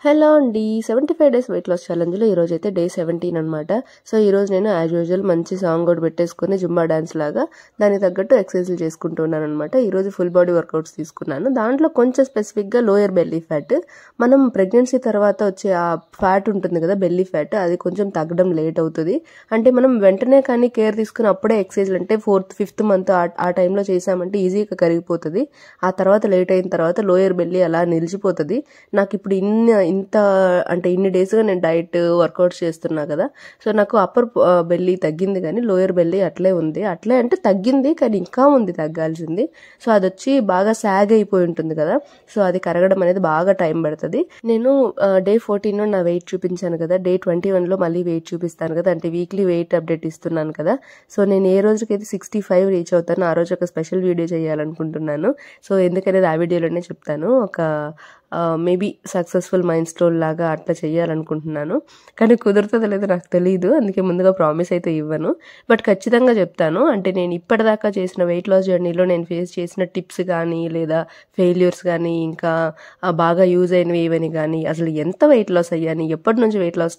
Hello అండి. 75 days weight loss ఛాలెంజ్లో ఈరోజు అయితే డే 17 అనమాట. సో ఈరోజు నేను యాజ్ యూజువల్ మంచి సాంగ్ కూడా పెట్టేసుకుని జుంబా డాన్స్ లాగా దానికి తగ్గట్టు ఎక్సర్సైజ్లు చేసుకుంటున్నాను అనమాట. ఈరోజు ఫుల్ బాడీ వర్కౌట్స్ తీసుకున్నాను. దాంట్లో కొంచెం స్పెసిఫిక్గా లోయర్ బెల్లీ ఫ్యాట్, మనం ప్రెగ్నెన్సీ తర్వాత వచ్చే ఆ ఫ్యాట్ ఉంటుంది కదా బెల్లీ ఫ్యాట్, అది కొంచెం తగ్గడం లేట్ అవుతుంది. అంటే మనం వెంటనే కానీ కేర్ తీసుకుని అప్పుడే ఎక్సర్సైజ్లు అంటే 4th 5th మంత్ ఆ టైంలో చేసామంటే ఈజీగా కరిగిపోతుంది. ఆ తర్వాత లేట్ అయిన తర్వాత లోయర్ బెల్లీ అలా నిలిచిపోతుంది. నాకు ఇప్పుడు ఇన్ని డేస్గా నేను డైట్ వర్కౌట్స్ చేస్తున్నా కదా, సో నాకు అప్పర్ బెల్లీ తగ్గింది కానీ లోయర్ బెల్లీ అట్లే ఉంది. అట్లే అంటే తగ్గింది కానీ ఇంకా ఉంది తగ్గాల్సింది. సో అది వచ్చి బాగా సాగ్ అయిపోయి ఉంటుంది కదా, సో అది కరగడం అనేది బాగా టైం పడుతుంది. నేను డే 14 నా వెయిట్ చూపించాను కదా, డే 21లో మళ్ళీ వెయిట్ చూపిస్తాను కదా, అంటే వీక్లీ వెయిట్ అప్డేట్ ఇస్తున్నాను కదా. సో నేను ఏ రోజుకైతే 65 రీచ్ అవుతానో ఆ రోజు ఒక స్పెషల్ వీడియో చేయాలనుకుంటున్నాను. సో ఎందుకనేది ఆ వీడియోలోనే చెప్తాను. ఒక మేబీ సక్సెస్ఫుల్ మైండ్ స్టోన్ లాగా అట్లా చేయాలనుకుంటున్నాను. కానీ కుదురుతుందో లేదో నాకు తెలియదు, అందుకే ముందుగా ప్రామిస్ అయితే ఇవ్వను. బట్ ఖచ్చితంగా చెప్తాను. అంటే నేను ఇప్పటిదాకా చేసిన వెయిట్ లాస్ జర్నీలో నేను ఫేస్ చేసిన టిప్స్ కానీ లేదా ఫెయిల్యూర్స్ కానీ ఇంకా బాగా యూజ్ అయినవి ఇవని కానీ, అసలు ఎంత వెయిట్ లాస్ అయ్యాను, ఎప్పటి నుంచి వెయిట్ లాస్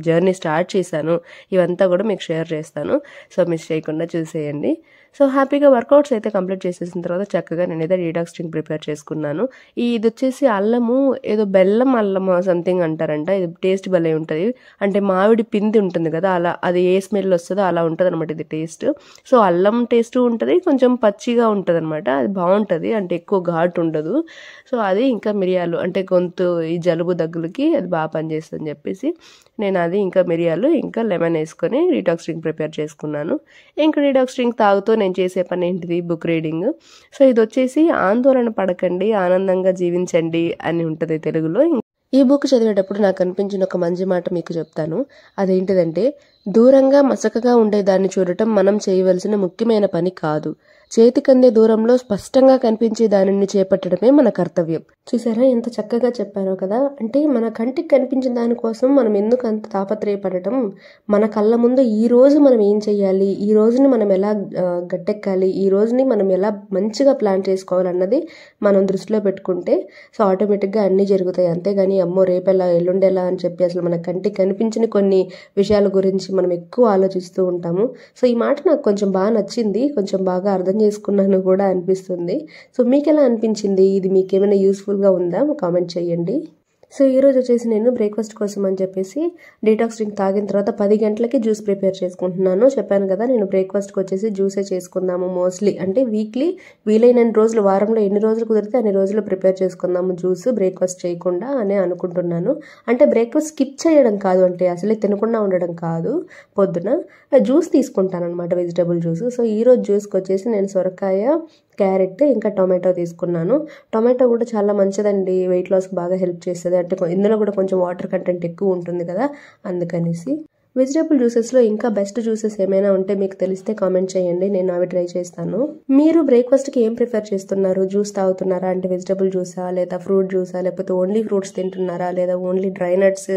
జర్నీ స్టార్ట్ చేశాను, ఇవంతా కూడా మీకు షేర్ చేస్తాను. సో మిస్ చేయకుండా చూసేయండి. సో హ్యాపీగా వర్కౌట్స్ అయితే కంప్లీట్ చేసేసిన తర్వాత చక్కగా నేనైతే డీటాక్స్ డ్రింక్ ప్రిపేర్ చేసుకున్నాను. ఇది వచ్చేసి అల్లము, ఏదో బెల్లం అల్లం సంథింగ్ అంటారంట. ఇది టేస్ట్ భలే ఉంటుంది. అంటే మామిడి పిండి ఉంటుంది కదా, అలా అది ఏ స్మెల్ వస్తుందో అలా ఉంటుంది అనమాట ఇది టేస్ట్. సో అల్లం టేస్ట్ ఉంటుంది, కొంచెం పచ్చిగా ఉంటుంది అనమాట. అది బాగుంటుంది, అంటే ఎక్కువ ఘాటు ఉండదు. సో అది ఇంకా మిరియాలు, అంటే గొంతు ఈ జలుబు దగ్గులకి అది బాగా పనిచేస్తుంది అని చెప్పేసి నేను అది ఇంకా మిరియాలు ఇంకా లెమన్ వేసుకొని డీటాక్స్ డ్రింక్ ప్రిపేర్ చేసుకున్నాను. ఇంకా డీటాక్స్ డ్రింక్ తాగుతూ నేను చేసే పని ఏంటిది, బుక్ రీడింగ్. సో ఇది వచ్చేసి ఆందోళన పడకండి, ఆనందంగా జీవించండి అని ఉంటుంది తెలుగులో. ఈ బుక్ చదివేటప్పుడు నాకు అనిపించిన ఒక మంచి మాట మీకు చెప్తాను. అదేంటిదంటే, దూరంగా మసకగా ఉండేదాన్ని చూడటం మనం చేయవలసిన ముఖ్యమైన పని కాదు, చేతికందే దూరంలో స్పష్టంగా కనిపించే దానిని చేపట్టడమే మన కర్తవ్యం. చూసారా ఎంత చక్కగా చెప్పానో కదా. అంటే మన కంటికి కనిపించిన దానికోసం మనం ఎందుకు అంత తాపత్రయపడటం, మన కళ్ళ ముందు ఈ రోజు మనం ఏం చెయ్యాలి, ఈ రోజుని మనం ఎలా గట్టెక్కాలి, ఈ రోజుని మనం ఎలా మంచిగా ప్లాన్ చేసుకోవాలన్నది మనం దృష్టిలో పెట్టుకుంటే సో ఆటోమేటిక్గా అన్నీ జరుగుతాయి. అంతేగాని అమ్మో రేపెలా ఎల్లుండేలా అని చెప్పి అసలు మన కంటికి కనిపించిన కొన్ని విషయాల గురించి మనం ఎక్కువ ఆలోచిస్తూ ఉంటాము. సో ఈ మాట నాకు కొంచెం బాగా నచ్చింది, కొంచెం బాగా అర్థం చేసుకున్నాను కూడా అనిపిస్తుంది. సో మీకు ఎలా అనిపించింది, ఇది మీకు ఏమైనా యూస్ఫుల్గా ఉందా కామెంట్ చేయండి. సో ఈరోజు వచ్చేసి నేను బ్రేక్ఫాస్ట్ కోసం అని చెప్పేసి డీటాక్స్ డ్రింక్ తాగిన తర్వాత 10 గంటలకి జ్యూస్ ప్రిపేర్ చేసుకుంటున్నాను. చెప్పాను కదా నేను బ్రేక్ఫాస్ట్కి వచ్చేసి జ్యూసే చేసుకుందాము మోస్ట్లీ, అంటే వీక్లీ వీలైన రోజులు, వారంలో ఎన్ని రోజులు కుదిరితే అన్ని రోజులు ప్రిపేర్ చేసుకుందాము జ్యూస్ బ్రేక్ఫాస్ట్ చేయకుండా అని అనుకుంటున్నాను. అంటే బ్రేక్ఫాస్ట్ స్కిప్ చేయడం కాదు, అంటే అసలే తినకుండా ఉండడం కాదు, పొద్దున జ్యూస్ తీసుకుంటాను అనమాట, వెజిటబుల్ జ్యూస్. సో ఈరోజు జ్యూస్కి వచ్చేసి నేను సొరకాయ, క్యారెట్ ఇంకా టొమాటో తీసుకున్నాను. టొమాటో కూడా చాలా మంచిదండి, వెయిట్ లాస్కి బాగా హెల్ప్ చేస్తుంది. అంటే ఇందులో కూడా కొంచెం వాటర్ కంటెంట్ ఎక్కువ ఉంటుంది కదా, అందుకనేసి. వెజిటబుల్ జ్యూసెస్లో ఇంకా బెస్ట్ జ్యూసెస్ ఏమైనా ఉంటే మీకు తెలిస్తే కామెంట్ చేయండి, నేను అవి ట్రై చేస్తాను. మీరు బ్రేక్ఫాస్ట్కి ఏం ప్రిఫర్ చేస్తున్నారు, జ్యూస్ తాగుతున్నారా, అంటే వెజిటబుల్ జ్యూసా లేదా ఫ్రూట్ జ్యూసా, లేకపోతే ఓన్లీ ఫ్రూట్స్ తింటున్నారా, లేదా ఓన్లీ డ్రై నట్స్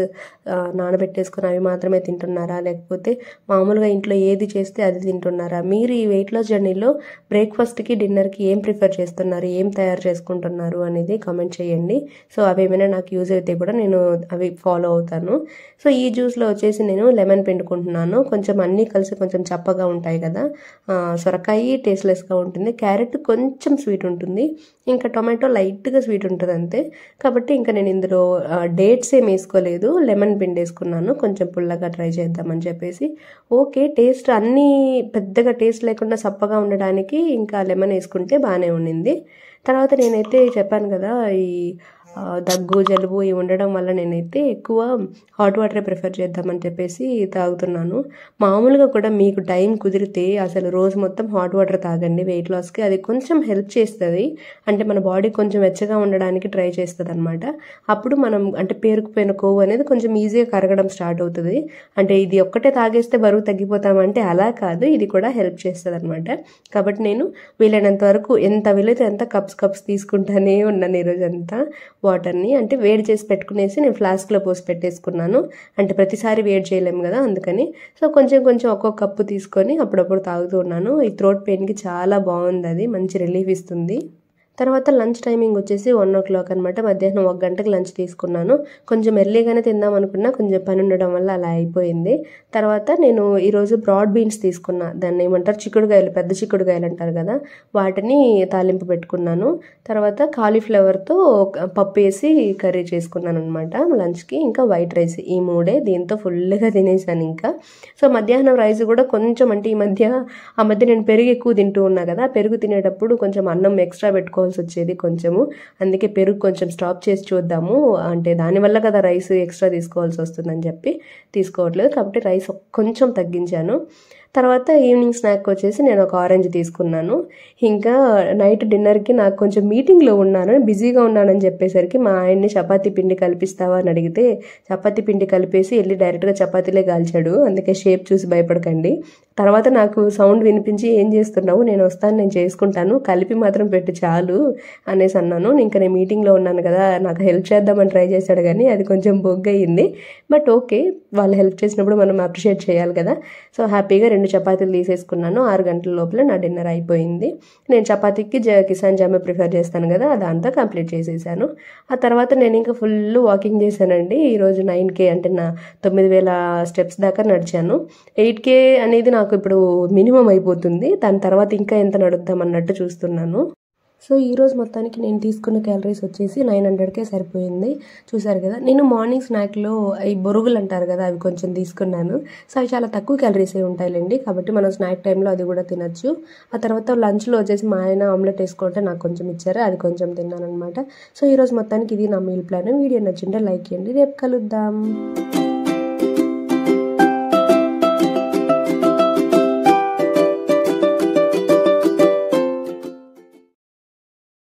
నానబెట్టేసుకుని అవి మాత్రమే తింటున్నారా, లేకపోతే మామూలుగా ఇంట్లో ఏది చేస్తే అది తింటున్నారా? మీరు ఈ వెయిట్ లాస్ జర్నీలో బ్రేక్ఫాస్ట్కి డిన్నర్కి ఏం ప్రిఫర్ చేస్తున్నారు, ఏం తయారు చేసుకుంటున్నారు అనేది కామెంట్ చేయండి. సో అవి ఏమైనా నాకు యూజ్ అయితే కూడా నేను అవి ఫాలో అవుతాను. సో ఈ జ్యూస్లో వచ్చేసి నేను లెమన్ పిండుకుంటున్నాను. కొంచెం అన్నీ కలిసి కొంచెం చప్పగా ఉంటాయి కదా, సొరకాయ టేస్ట్లెస్గా ఉంటుంది, క్యారెట్ కొంచెం స్వీట్ ఉంటుంది, ఇంకా టొమాటో లైట్గా స్వీట్ ఉంటుంది అంతే. కాబట్టి ఇంకా నేను ఇందులో డేట్స్ ఏం వేసుకోలేదు, లెమన్ పిండేసుకున్నాను, కొంచెం పుల్లగా ట్రై చేద్దామని చెప్పేసి. ఓకే, టేస్ట్ అన్నీ పెద్దగా టేస్ట్ లేకుండా సప్పగా ఉండడానికి ఇంకా లెమన్ వేసుకుంటే బాగానే ఉండింది. తర్వాత నేనైతే చెప్పాను కదా, ఈ దగ్గు జలుబు ఇవి ఉండడం వల్ల నేనైతే ఎక్కువ హాట్ వాటరే ప్రిఫర్ చేద్దామని చెప్పేసి తాగుతున్నాను. మామూలుగా కూడా మీకు టైం కుదిరితే అసలు రోజు మొత్తం హాట్ వాటర్ తాగండి వెయిట్ లాస్కి, అది కొంచెం హెల్ప్ చేస్తుంది. అంటే మన బాడీ కొంచెం వెచ్చగా ఉండడానికి ట్రై చేస్తుంది అనమాట. అప్పుడు మనం అంటే పేరుకుపోయిన కొవ్వు అనేది కొంచెం ఈజీగా కరగడం స్టార్ట్ అవుతుంది. అంటే ఇది ఒక్కటే తాగేస్తే బరువు తగ్గిపోతామంటే అలా కాదు, ఇది కూడా హెల్ప్ చేస్తుంది అనమాట. కాబట్టి నేను వీలైనంత వరకు ఎంత వీలైతే ఎంత కప్స్ తీసుకుంటానే ఉన్నాను ఈరోజంతా వాటర్ని. అంటే వేడి చేసి పెట్టుకునేసి నేను ఫ్లాస్క్లో పోసి పెట్టేసుకున్నాను, అంటే ప్రతిసారి వేడి చేయలేము కదా అందుకని. సో కొంచెం ఒక్కొక్క కప్పు తీసుకొని అప్పుడప్పుడు తాగుతూ ఉన్నాను. ఈ థ్రోట్ పెయిన్కి చాలా బాగుంది, అది మంచి రిలీఫ్ ఇస్తుంది. తర్వాత లంచ్ టైమింగ్ వచ్చేసి 1:00 అనమాట. మధ్యాహ్నం 1 గంటకి లంచ్ తీసుకున్నాను. కొంచెం ఎర్లీగానే తిందాం అనుకున్నా, కొంచెం పని ఉండడం వల్ల అలా అయిపోయింది. తర్వాత నేను ఈరోజు బ్రాడ్ బీన్స్ తీసుకున్నా. దాన్ని ఏమంటారు, చిక్కుడుకాయలు, పెద్ద చిక్కుడుకాయలు అంటారు కదా, వాటిని తాలింపు పెట్టుకున్నాను. తర్వాత కాలీఫ్లవర్తో పప్పు వేసి కర్రీ చేసుకున్నాను అనమాట లంచ్కి. ఇంకా వైట్ రైస్, ఈ 3 దీంతో ఫుల్గా తినేసాను ఇంకా. సో మధ్యాహ్నం రైస్ కూడా కొంచెం, అంటే ఆ మధ్య నేను పెరుగు ఎక్కువ తింటూ ఉన్నా కదా, పెరుగు తినేటప్పుడు కొంచెం అన్నం ఎక్స్ట్రా పెట్టుకోవాల్సి వచ్చేది కొంచెము. అందుకే పెరుగు కొంచెం స్టాప్ చేసి చూద్దాము, అంటే దానివల్ల కదా రైస్ ఎక్స్ట్రా తీసుకోవాల్సి వస్తుందని చెప్పి తీసుకోవట్లేదు. కాబట్టి రైస్ కొంచెం తగ్గించాను. తర్వాత ఈవినింగ్ స్నాక్ వచ్చేసి నేను ఒక ఆరెంజ్ తీసుకున్నాను. ఇంకా నైట్ డిన్నర్కి నాకు కొంచెం మీటింగ్లో ఉన్నాను, బిజీగా ఉన్నానని చెప్పేసరికి మా ఆయన్ని చపాతీ పిండి కలిపిస్తావా అని అడిగితే చపాతీ పిండి కలిపేసి వెళ్ళి డైరెక్ట్గా చపాతీలే కాల్చాడు. అందుకే షేప్ చూసి భయపడకండి. తర్వాత నాకు సౌండ్ వినిపించి, ఏం చేస్తున్నావు, నేను వస్తాను, నేను చేసుకుంటాను, కలిపి మాత్రం పెట్టు చాలు అనేసి అన్నాను. ఇంకా నేను మీటింగ్లో ఉన్నాను కదా, నాకు హెల్ప్ చేద్దామని ట్రై చేశాడు కానీ అది కొంచెం బొగ్గయింది. బట్ ఓకే, వాళ్ళు హెల్ప్ చేసినప్పుడు మనం అప్రిషియేట్ చేయాలి కదా. సో హ్యాపీగా 2 చపాతీలు తీసేసుకున్నాను. 6 గంటల లోపల నా డిన్నర్ అయిపోయింది. నేను చపాతీకి కిసాన్ జామే ప్రిఫర్ చేస్తాను కదా, అదంతా కంప్లీట్ చేసేసాను. ఆ తర్వాత నేను ఇంకా ఫుల్ వాకింగ్ చేశానండి. ఈరోజు 9K, అంటే నా 9000 స్టెప్స్ దాకా నడిచాను. 8K అనేది నాకు ఇప్పుడు మినిమం అయిపోతుంది. దాని తర్వాత ఇంకా ఎంత నడుద్దాం అన్నట్టు చూస్తున్నాను. సో ఈరోజు మొత్తానికి నేను తీసుకున్న క్యాలరీస్ వచ్చేసి 900కే సరిపోయింది. చూసారు కదా, నేను మార్నింగ్ స్నాక్లో ఈ బొరుగులు అంటారు కదా, అవి కొంచెం తీసుకున్నాను. సో అవి చాలా తక్కువ క్యాలరీసే ఉంటాయిలేండి, కాబట్టి మనం స్నాక్ టైంలో అది కూడా తినచ్చు. ఆ తర్వాత లంచ్లో వచ్చేసి మా ఆయన ఆమ్లెట్ వేసుకుంటే నాకు కొంచెం ఇచ్చారు, అది కొంచెం తిన్నాను అనమాట. సో ఈరోజు మొత్తానికి ఇది నా మీల్ ప్లాన్. వీడియో నచ్చింటే లైక్ చేయండి. రేపు కలుద్దాం.